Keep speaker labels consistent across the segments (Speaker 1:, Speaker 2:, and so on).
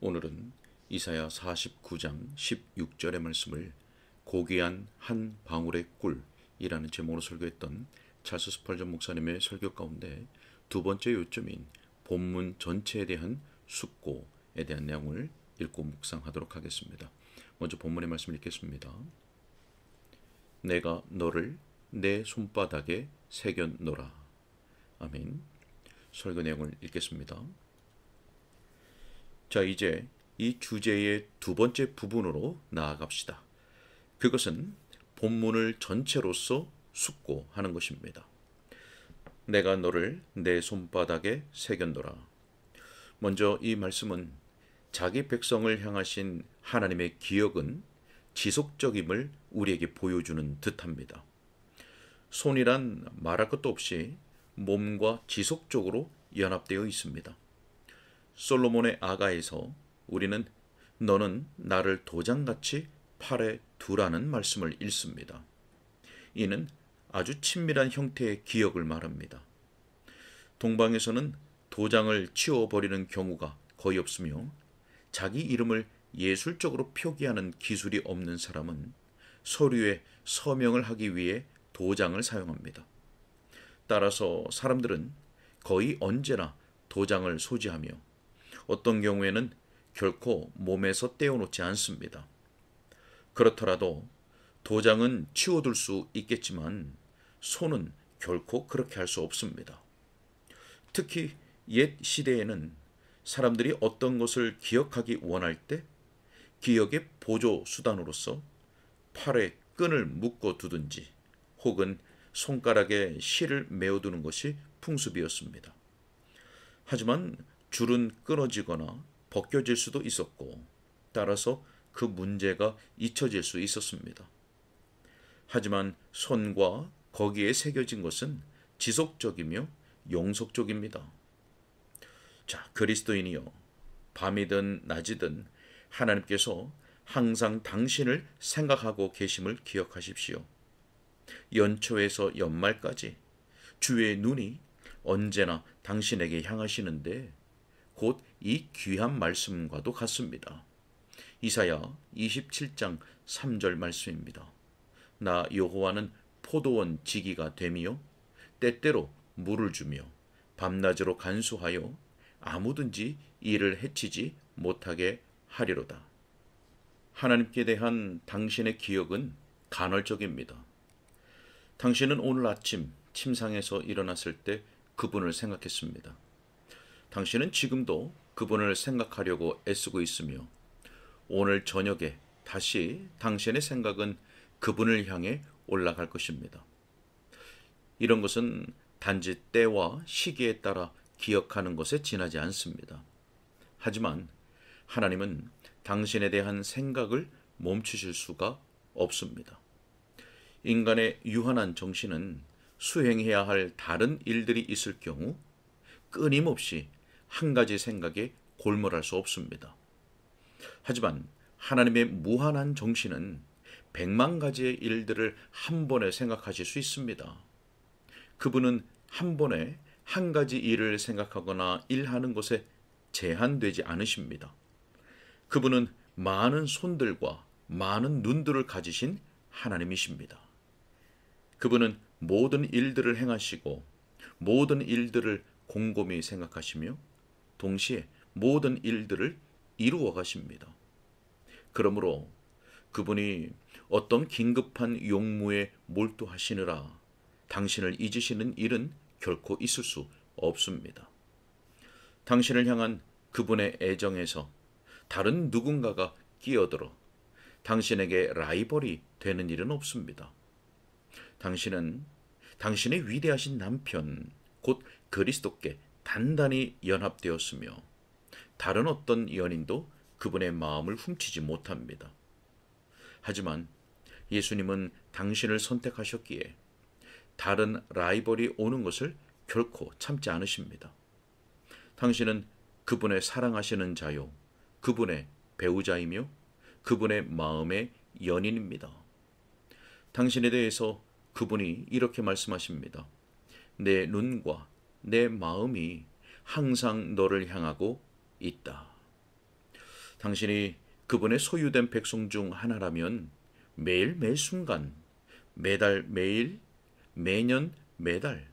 Speaker 1: 오늘은 이사야 49장 16절의 말씀을 고귀한 한 방울의 꿀이라는 제목으로 설교했던 찰스 스펄전 목사님의 설교 가운데 두 번째 요점인 본문 전체에 대한 숙고에 대한 내용을 읽고 묵상하도록 하겠습니다. 먼저 본문의 말씀을 읽겠습니다. 내가 너를 내 손바닥에 새겼노라. 아멘. 설교 내용을 읽겠습니다. 자, 이제 이 주제의 두 번째 부분으로 나아갑시다. 그것은 본문을 전체로서 숙고하는 것입니다. 내가 너를 내 손바닥에 새겼노라. 먼저 이 말씀은 자기 백성을 향하신 하나님의 기억은 지속적임을 우리에게 보여주는 듯합니다. 손이란 말할 것도 없이 몸과 지속적으로 연합되어 있습니다. 솔로몬의 아가에서 우리는 너는 나를 도장같이 팔에 두라는 말씀을 읽습니다. 이는 아주 친밀한 형태의 기억을 말합니다. 동방에서는 도장을 치워버리는 경우가 거의 없으며 자기 이름을 예술적으로 표기하는 기술이 없는 사람은 서류에 서명을 하기 위해 도장을 사용합니다. 따라서 사람들은 거의 언제나 도장을 소지하며 어떤 경우에는 결코 몸에서 떼어놓지 않습니다. 그렇더라도 도장은 치워둘 수 있겠지만 손은 결코 그렇게 할 수 없습니다. 특히 옛 시대에는 사람들이 어떤 것을 기억하기 원할 때 기억의 보조 수단으로서 팔에 끈을 묶어 두든지 혹은 손가락에 실을 메어두는 것이 풍습이었습니다. 하지만 줄은 끊어지거나 벗겨질 수도 있었고 따라서 그 문제가 잊혀질 수 있었습니다. 하지만 손과 거기에 새겨진 것은 지속적이며 영속적입니다. 자, 그리스도인이여, 밤이든 낮이든 하나님께서 항상 당신을 생각하고 계심을 기억하십시오. 연초에서 연말까지 주의 눈이 언제나 당신에게 향하시는데 곧 이 귀한 말씀과도 같습니다. 이사야 27장 3절 말씀입니다. 나 여호와는 포도원 지기가 되며 때때로 물을 주며 밤낮으로 간수하여 아무든지 이를 해치지 못하게 하리로다. 하나님께 대한 당신의 기억은 간헐적입니다. 당신은 오늘 아침 침상에서 일어났을 때 그분을 생각했습니다. 당신은 지금도 그분을 생각하려고 애쓰고 있으며 오늘 저녁에 다시 당신의 생각은 그분을 향해 올라갈 것입니다. 이런 것은 단지 때와 시기에 따라 기억하는 것에 지나지 않습니다. 하지만 하나님은 당신에 대한 생각을 멈추실 수가 없습니다. 인간의 유한한 정신은 수행해야 할 다른 일들이 있을 경우 끊임없이 한 가지 생각에 골몰할 수 없습니다. 하지만 하나님의 무한한 정신은 100만 가지의 일들을 한 번에 생각하실 수 있습니다. 그분은 한 번에 한 가지 일을 생각하거나 일하는 것에 제한되지 않으십니다. 그분은 많은 손들과 많은 눈들을 가지신 하나님이십니다. 그분은 모든 일들을 행하시고 모든 일들을 곰곰이 생각하시며 동시에 모든 일들을 이루어 가십니다. 그러므로 그분이 어떤 긴급한 용무에 몰두하시느라 당신을 잊으시는 일은 결코 있을 수 없습니다. 당신을 향한 그분의 애정에서 다른 누군가가 끼어들어 당신에게 라이벌이 되는 일은 없습니다. 당신은 당신의 위대하신 남편, 곧 그리스도께 단단히 연합되었으며 다른 어떤 연인도 그분의 마음을 훔치지 못합니다. 하지만 예수님은 당신을 선택하셨기에 다른 라이벌이 오는 것을 결코 참지 않으십니다. 당신은 그분의 사랑하시는 자요, 그분의 배우자이며 그분의 마음의 연인입니다. 당신에 대해서 그분이 이렇게 말씀하십니다. 내 눈과 내 마음이 항상 너를 향하고 있다. 당신이 그분의 소유된 백성 중 하나라면 매일 매 순간, 매달 매일, 매년 매달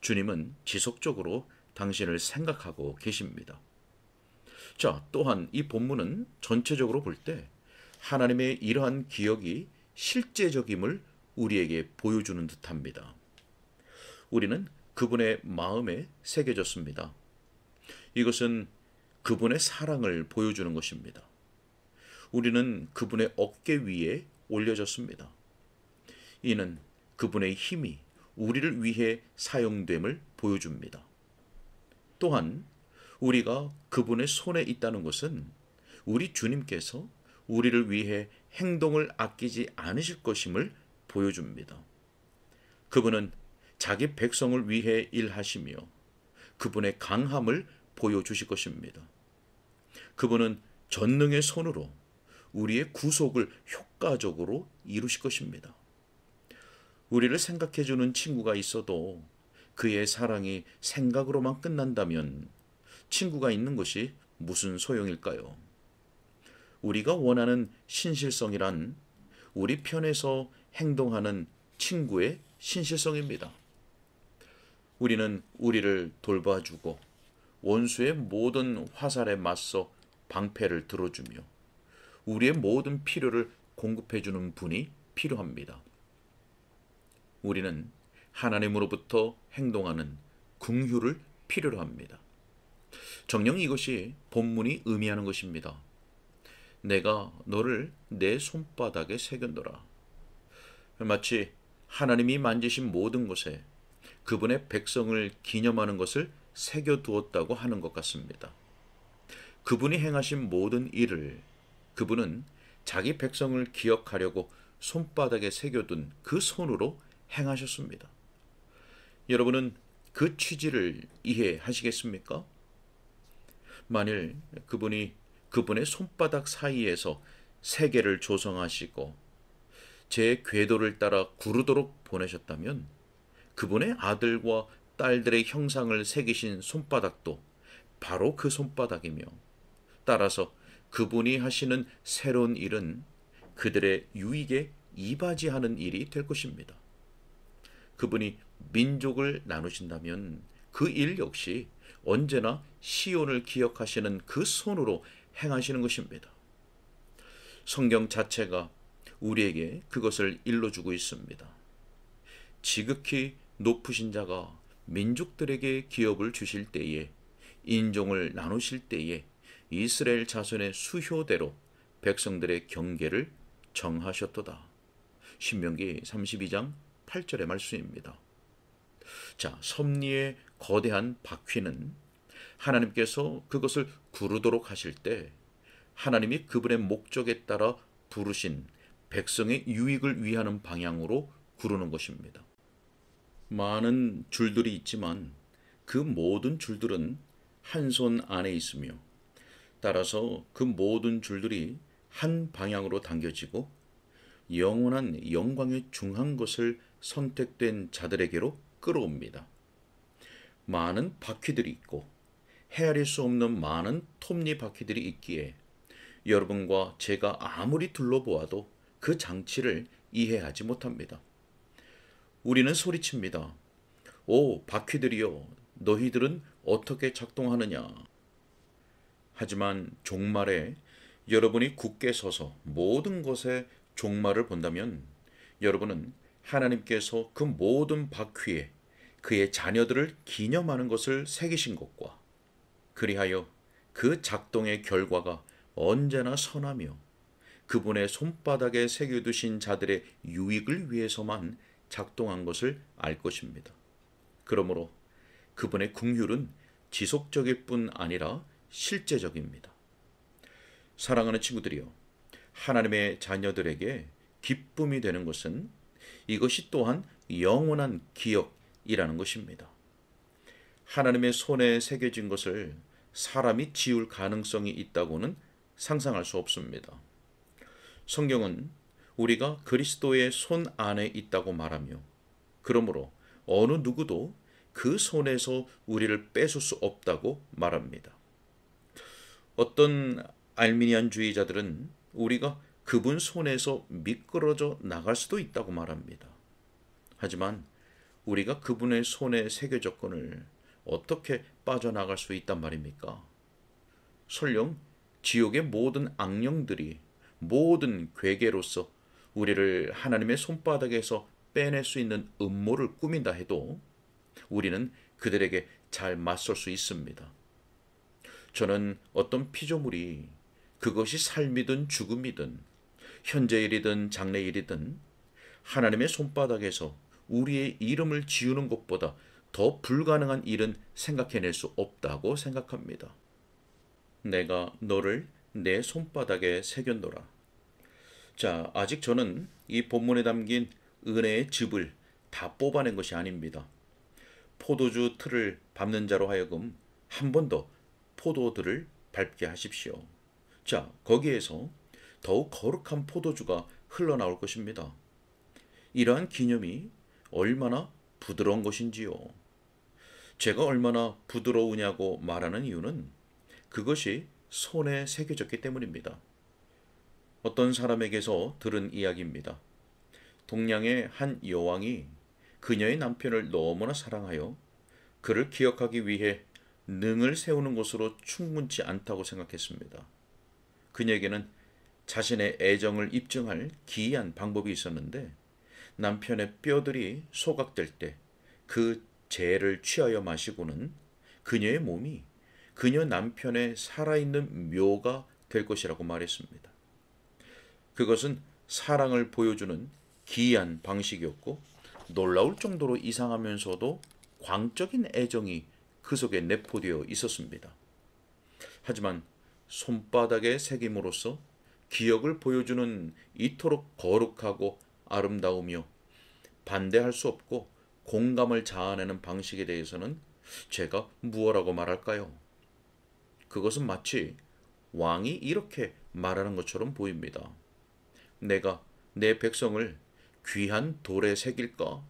Speaker 1: 주님은 지속적으로 당신을 생각하고 계십니다. 자, 또한 이 본문은 전체적으로 볼 때 하나님의 이러한 기억이 실제적임을 우리에게 보여주는 듯합니다. 우리는 그분의 마음에 새겨졌습니다. 이것은 그분의 사랑을 보여주는 것입니다. 우리는 그분의 어깨 위에 올려졌습니다. 이는 그분의 힘이 우리를 위해 사용됨을 보여줍니다. 또한 우리가 그분의 손에 있다는 것은 우리 주님께서 우리를 위해 행동을 아끼지 않으실 것임을 보여줍니다. 그분은 자기 백성을 위해 일하시며 그분의 강함을 보여주실 것입니다. 그분은 전능의 손으로 우리의 구속을 효과적으로 이루실 것입니다. 우리를 생각해주는 친구가 있어도 그의 사랑이 생각으로만 끝난다면 친구가 있는 것이 무슨 소용일까요? 우리가 원하는 신실성이란 우리 편에서 행동하는 친구의 신실성입니다. 우리는 우리를 돌봐주고 원수의 모든 화살에 맞서 방패를 들어주며 우리의 모든 필요를 공급해주는 분이 필요합니다. 우리는 하나님으로부터 행동하는 긍휼을 필요로 합니다. 정녕 이것이 본문이 의미하는 것입니다. 내가 너를 내 손바닥에 새겼노라. 마치 하나님이 만지신 모든 것에 그분의 백성을 기념하는 것을 새겨두었다고 하는 것 같습니다. 그분이 행하신 모든 일을 그분은 자기 백성을 기억하려고 손바닥에 새겨둔 그 손으로 행하셨습니다. 여러분은 그 취지를 이해하시겠습니까? 만일 그분이 그분의 손바닥 사이에서 세계를 조성하시고 제 궤도를 따라 구르도록 보내셨다면 그분의 아들과 딸들의 형상을 새기신 손바닥도 바로 그 손바닥이며 따라서 그분이 하시는 새로운 일은 그들의 유익에 이바지하는 일이 될 것입니다. 그분이 민족을 나누신다면 그 일 역시 언제나 시온을 기억하시는 그 손으로 행하시는 것입니다. 성경 자체가 우리에게 그것을 일러주고 있습니다. 지극히 높으신 자가 민족들에게 기업을 주실 때에 인종을 나누실 때에 이스라엘 자손의 수효대로 백성들의 경계를 정하셨도다. 신명기 32장 8절의 말씀입니다. 자, 섭리의 거대한 바퀴는 하나님께서 그것을 구르도록 하실 때 하나님이 그분의 목적에 따라 부르신 백성의 유익을 위하는 방향으로 구르는 것입니다. 많은 줄들이 있지만 그 모든 줄들은 한 손 안에 있으며 따라서 그 모든 줄들이 한 방향으로 당겨지고 영원한 영광에 중한 것을 선택된 자들에게로 끌어옵니다. 많은 바퀴들이 있고 헤아릴 수 없는 많은 톱니 바퀴들이 있기에 여러분과 제가 아무리 둘러보아도 그 장치를 이해하지 못합니다. 우리는 소리칩니다. 오, 바퀴들이여, 너희들은 어떻게 작동하느냐? 하지만 종말에 여러분이 굳게 서서 모든 것의 종말을 본다면 여러분은 하나님께서 그 모든 바퀴에 그의 자녀들을 기념하는 것을 새기신 것과 그리하여 그 작동의 결과가 언제나 선하며 그분의 손바닥에 새겨두신 자들의 유익을 위해서만 작동한 것을 알 것입니다. 그러므로 그분의 긍휼은 지속적일 뿐 아니라 실제적입니다. 사랑하는 친구들이여, 하나님의 자녀들에게 기쁨이 되는 것은 이것이 또한 영원한 기억이라는 것입니다. 하나님의 손에 새겨진 것을 사람이 지울 가능성이 있다고는 상상할 수 없습니다. 성경은 우리가 그리스도의 손 안에 있다고 말하며 그러므로 어느 누구도 그 손에서 우리를 뺏을 수 없다고 말합니다. 어떤 알미니안주의자들은 우리가 그분 손에서 미끄러져 나갈 수도 있다고 말합니다. 하지만 우리가 그분의 손에 새겨졌건을 어떻게 빠져나갈 수 있단 말입니까? 설령 지옥의 모든 악령들이 모든 괴계로서 우리를 하나님의 손바닥에서 빼낼 수 있는 음모를 꾸민다 해도 우리는 그들에게 잘 맞설 수 있습니다. 저는 어떤 피조물이 그것이 삶이든 죽음이든 현재일이든 장래일이든 하나님의 손바닥에서 우리의 이름을 지우는 것보다 더 불가능한 일은 생각해낼 수 없다고 생각합니다. 내가 너를 내 손바닥에 새겼노라. 자, 아직 저는 이 본문에 담긴 은혜의 즙을 다 뽑아낸 것이 아닙니다. 포도주 틀을 밟는 자로 하여금 한 번 더 포도들을 밟게 하십시오. 자, 거기에서 더욱 거룩한 포도주가 흘러나올 것입니다. 이러한 기념이 얼마나 부드러운 것인지요. 제가 얼마나 부드러우냐고 말하는 이유는 그것이 손에 새겨졌기 때문입니다. 어떤 사람에게서 들은 이야기입니다. 동양의 한 여왕이 그녀의 남편을 너무나 사랑하여 그를 기억하기 위해 능을 세우는 것으로 충분치 않다고 생각했습니다. 그녀에게는 자신의 애정을 입증할 기이한 방법이 있었는데 남편의 뼈들이 소각될 때 그 재를 취하여 마시고는 그녀의 몸이 그녀 남편의 살아있는 묘가 될 것이라고 말했습니다. 그것은 사랑을 보여주는 기이한 방식이었고 놀라울 정도로 이상하면서도 광적인 애정이 그 속에 내포되어 있었습니다. 하지만 손바닥의 새김으로써 기억을 보여주는 이토록 거룩하고 아름다우며 반대할 수 없고 공감을 자아내는 방식에 대해서는 제가 무엇라고 말할까요? 그것은 마치 왕이 이렇게 말하는 것처럼 보입니다. 내가 내 백성을 귀한 돌에 새길까?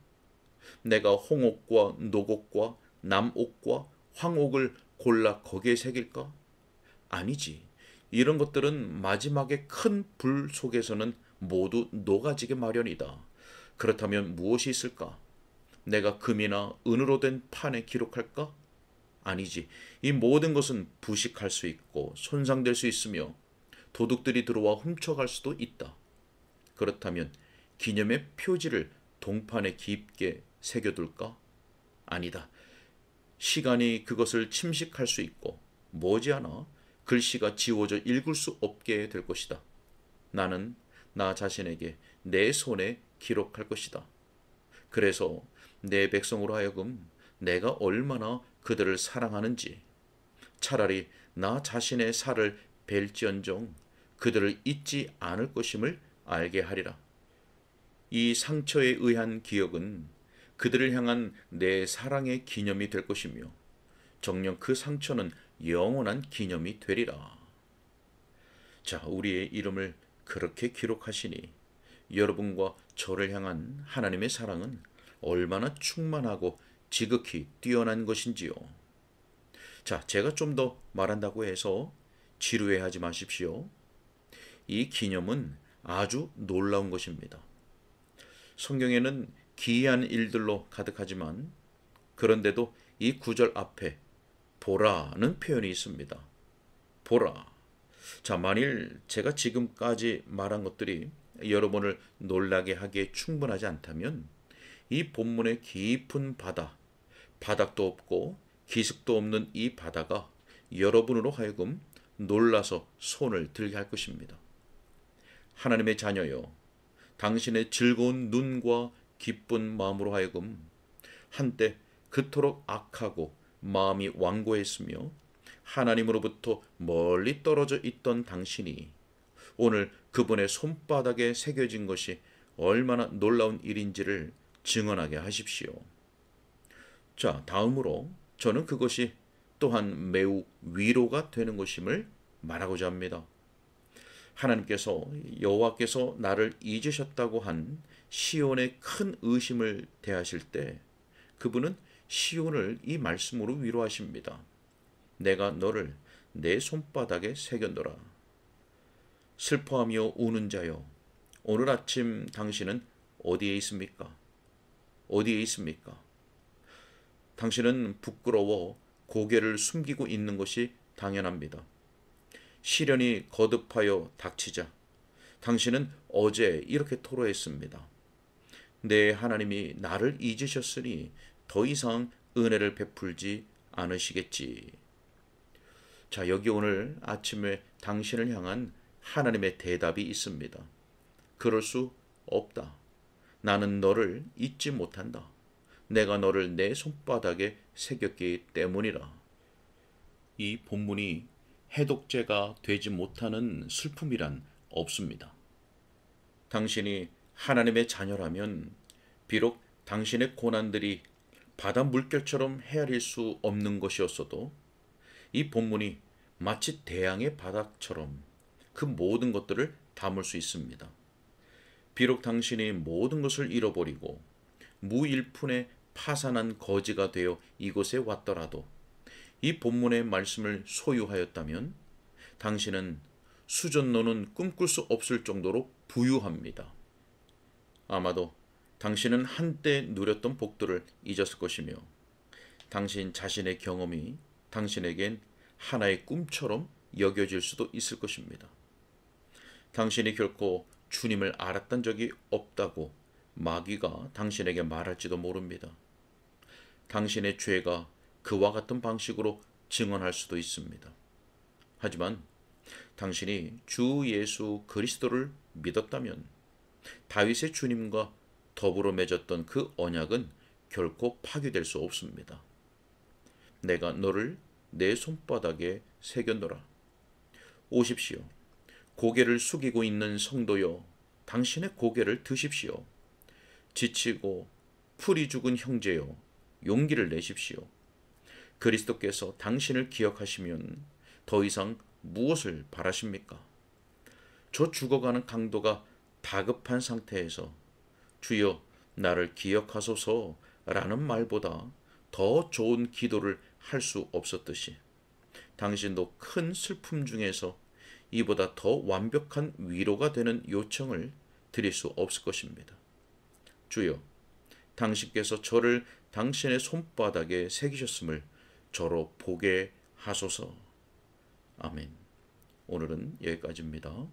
Speaker 1: 내가 홍옥과 녹옥과 남옥과 황옥을 골라 거기에 새길까? 아니지. 이런 것들은 마지막에 큰 불 속에서는 모두 녹아지게 마련이다. 그렇다면 무엇이 있을까? 내가 금이나 은으로 된 판에 기록할까? 아니지. 이 모든 것은 부식할 수 있고 손상될 수 있으며 도둑들이 들어와 훔쳐갈 수도 있다. 그렇다면 기념의 표지를 동판에 깊게 새겨둘까? 아니다. 시간이 그것을 침식할 수 있고 머지않아 글씨가 지워져 읽을 수 없게 될 것이다. 나는 나 자신에게 내 손에 기록할 것이다. 그래서 내 백성으로 하여금 내가 얼마나 그들을 사랑하는지 차라리 나 자신의 살을 벨지언정 그들을 잊지 않을 것임을 알게 하리라. 이 상처에 의한 기억은 그들을 향한 내 사랑의 기념이 될 것이며 정녕 그 상처는 영원한 기념이 되리라. 자, 우리의 이름을 그렇게 기록하시니 여러분과 저를 향한 하나님의 사랑은 얼마나 충만하고 지극히 뛰어난 것인지요. 자, 제가 좀 더 말한다고 해서 지루해하지 마십시오. 이 기념은 아주 놀라운 것입니다. 성경에는 기이한 일들로 가득하지만 그런데도 이 구절 앞에 보라는 표현이 있습니다. 보라. 자, 만일 제가 지금까지 말한 것들이 여러분을 놀라게 하기에 충분하지 않다면 이 본문의 깊은 바다, 바닥도 없고 기슭도 없는 이 바다가 여러분으로 하여금 놀라서 손을 들게 할 것입니다. 하나님의 자녀여, 당신의 즐거운 눈과 기쁜 마음으로 하여금 한때 그토록 악하고 마음이 완고했으며 하나님으로부터 멀리 떨어져 있던 당신이 오늘 그분의 손바닥에 새겨진 것이 얼마나 놀라운 일인지를 증언하게 하십시오. 자, 다음으로 저는 그것이 또한 매우 위로가 되는 것임을 말하고자 합니다. 하나님께서 여호와께서 나를 잊으셨다고 한 시온의 큰 의심을 대하실 때 그분은 시온을 이 말씀으로 위로하십니다. 내가 너를 내 손바닥에 새겼노라. 슬퍼하며 우는 자여, 오늘 아침 당신은 어디에 있습니까? 어디에 있습니까? 당신은 부끄러워 고개를 숨기고 있는 것이 당연합니다. 시련이 거듭하여 닥치자 당신은 어제 이렇게 토로했습니다. 내 하나님이 나를 잊으셨으니 더 이상 은혜를 베풀지 않으시겠지. 자, 여기 오늘 아침에 당신을 향한 하나님의 대답이 있습니다. 그럴 수 없다. 나는 너를 잊지 못한다. 내가 너를 내 손바닥에 새겼기 때문이라. 이 본문이 해독제가 되지 못하는 슬픔이란 없습니다. 당신이 하나님의 자녀라면 비록 당신의 고난들이 바다 물결처럼 헤아릴 수 없는 것이었어도 이 본문이 마치 대양의 바닥처럼 그 모든 것들을 담을 수 있습니다. 비록 당신이 모든 것을 잃어버리고 무일푼의 파산한 거지가 되어 이곳에 왔더라도 이 본문의 말씀을 소유하였다면 당신은 수전노는 꿈꿀 수 없을 정도로 부유합니다. 아마도 당신은 한때 누렸던 복들을 잊었을 것이며 당신 자신의 경험이 당신에겐 하나의 꿈처럼 여겨질 수도 있을 것입니다. 당신이 결코 주님을 알았던 적이 없다고 마귀가 당신에게 말할지도 모릅니다. 당신의 죄가 그와 같은 방식으로 증언할 수도 있습니다. 하지만 당신이 주 예수 그리스도를 믿었다면 다윗의 주님과 더불어 맺었던 그 언약은 결코 파괴될 수 없습니다. 내가 너를 내 손바닥에 새겼노라. 오십시오. 고개를 숙이고 있는 성도여, 당신의 고개를 드십시오. 지치고 풀이 죽은 형제여, 용기를 내십시오. 그리스도께서 당신을 기억하시면 더 이상 무엇을 바라십니까? 저 죽어가는 강도가 다급한 상태에서 주여 나를 기억하소서라는 말보다 더 좋은 기도를 할 수 없었듯이 당신도 큰 슬픔 중에서 이보다 더 완벽한 위로가 되는 요청을 드릴 수 없을 것입니다. 주여, 당신께서 저를 당신의 손바닥에 새기셨음을 저로 보게 하소서. 아멘. 오늘은 여기까지입니다.